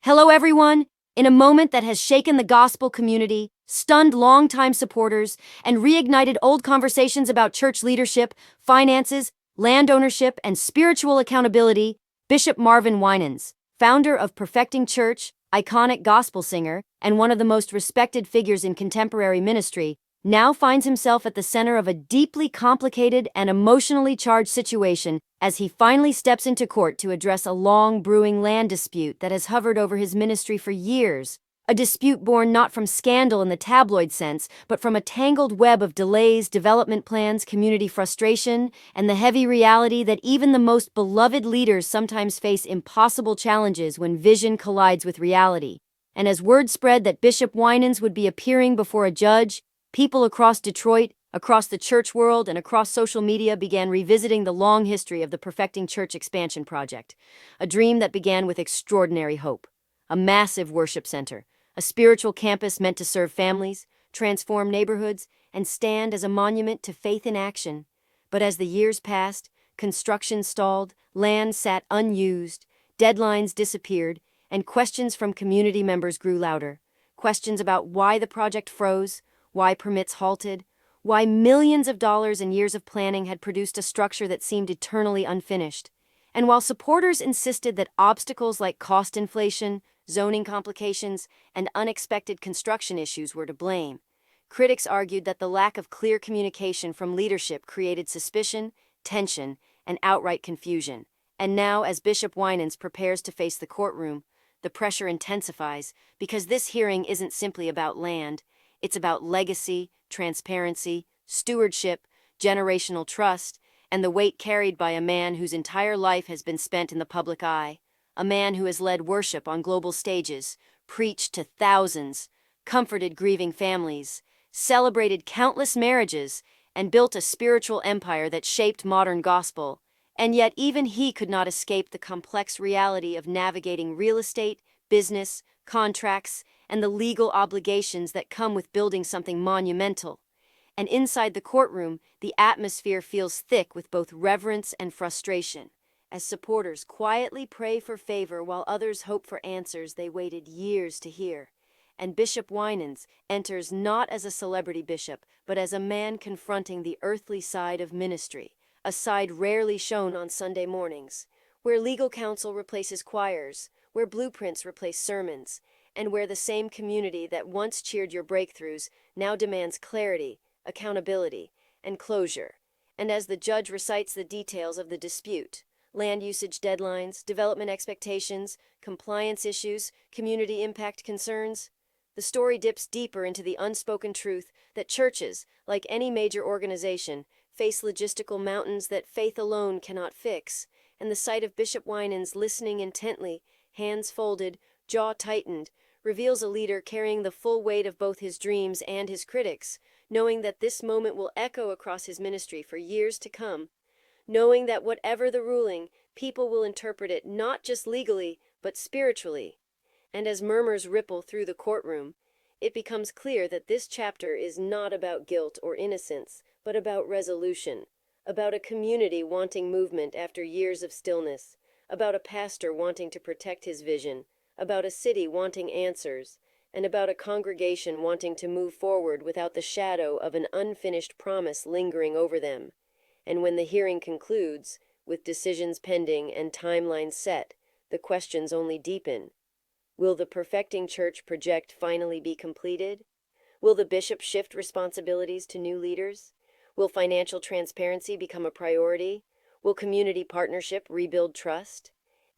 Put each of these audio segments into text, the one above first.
Hello, everyone. In a moment that has shaken the gospel community, stunned longtime supporters, and reignited old conversations about church leadership, finances, land ownership, and spiritual accountability, Bishop Marvin Winans, founder of Perfecting Church, iconic gospel singer, and one of the most respected figures in contemporary ministry, now finds himself at the center of a deeply complicated and emotionally charged situation as he finally steps into court to address a long-brewing land dispute that has hovered over his ministry for years. A dispute born not from scandal in the tabloid sense, but from a tangled web of delays, development plans, community frustration, and the heavy reality that even the most beloved leaders sometimes face impossible challenges when vision collides with reality. And as word spread that Bishop Winans would be appearing before a judge, people across Detroit, across the church world, and across social media began revisiting the long history of the Perfecting Church expansion project, a dream that began with extraordinary hope. A massive worship center, a spiritual campus meant to serve families, transform neighborhoods, and stand as a monument to faith in action. But as the years passed, construction stalled, land sat unused, deadlines disappeared, and questions from community members grew louder. Questions about why the project froze, why permits halted, why millions of dollars and years of planning had produced a structure that seemed eternally unfinished. And while supporters insisted that obstacles like cost inflation, zoning complications, and unexpected construction issues were to blame, critics argued that the lack of clear communication from leadership created suspicion, tension, and outright confusion. And now, as Bishop Winans prepares to face the courtroom, the pressure intensifies because this hearing isn't simply about land. It's about legacy, transparency, stewardship, generational trust, and the weight carried by a man whose entire life has been spent in the public eye, a man who has led worship on global stages, preached to thousands, comforted grieving families, celebrated countless marriages, and built a spiritual empire that shaped modern gospel. And yet even he could not escape the complex reality of navigating real estate, business, contracts, and the legal obligations that come with building something monumental. And inside the courtroom, the atmosphere feels thick with both reverence and frustration. As supporters quietly pray for favor while others hope for answers they waited years to hear. And Bishop Winans enters not as a celebrity bishop, but as a man confronting the earthly side of ministry, a side rarely shown on Sunday mornings, where legal counsel replaces choirs, where blueprints replace sermons, and where the same community that once cheered your breakthroughs now demands clarity, accountability, and closure. And as the judge recites the details of the dispute, land usage deadlines, development expectations, compliance issues, community impact concerns, the story dips deeper into the unspoken truth that churches, like any major organization, face logistical mountains that faith alone cannot fix. And the sight of Bishop Winans listening intently, hands folded, jaw tightened, reveals a leader carrying the full weight of both his dreams and his critics, knowing that this moment will echo across his ministry for years to come, knowing that whatever the ruling, people will interpret it not just legally, but spiritually. And as murmurs ripple through the courtroom, it becomes clear that this chapter is not about guilt or innocence, but about resolution, about a community wanting movement after years of stillness, about a pastor wanting to protect his vision, about a city wanting answers, and about a congregation wanting to move forward without the shadow of an unfinished promise lingering over them. And when the hearing concludes, with decisions pending and timelines set, the questions only deepen. Will the Perfecting Church project finally be completed? Will the bishop shift responsibilities to new leaders? Will financial transparency become a priority? Will community partnership rebuild trust?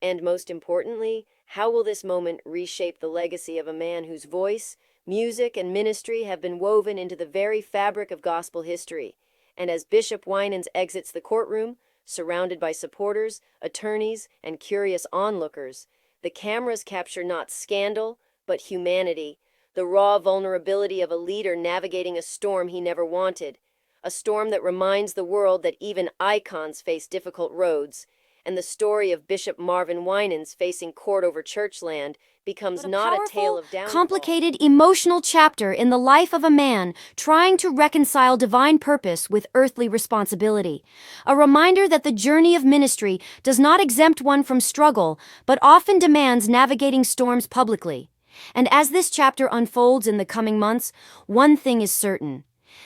And most importantly, how will this moment reshape the legacy of a man whose voice, music, and ministry have been woven into the very fabric of gospel history? And as Bishop Winans exits the courtroom, surrounded by supporters, attorneys, and curious onlookers, the cameras capture not scandal, but humanity, the raw vulnerability of a leader navigating a storm he never wanted, a storm that reminds the world that even icons face difficult roads. and the story of Bishop Marvin Winans facing court over church land becomes not a tale of downfall. Complicated, emotional chapter in the life of a man trying to reconcile divine purpose with earthly responsibility. A reminder that the journey of ministry does not exempt one from struggle, but often demands navigating storms publicly. And as this chapter unfolds in the coming months, one thing is certain.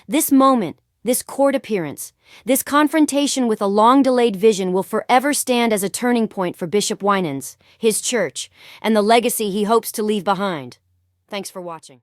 This moment, this court appearance, this confrontation with a long-delayed vision will forever stand as a turning point for Bishop Winans, his church, and the legacy he hopes to leave behind. Thanks for watching.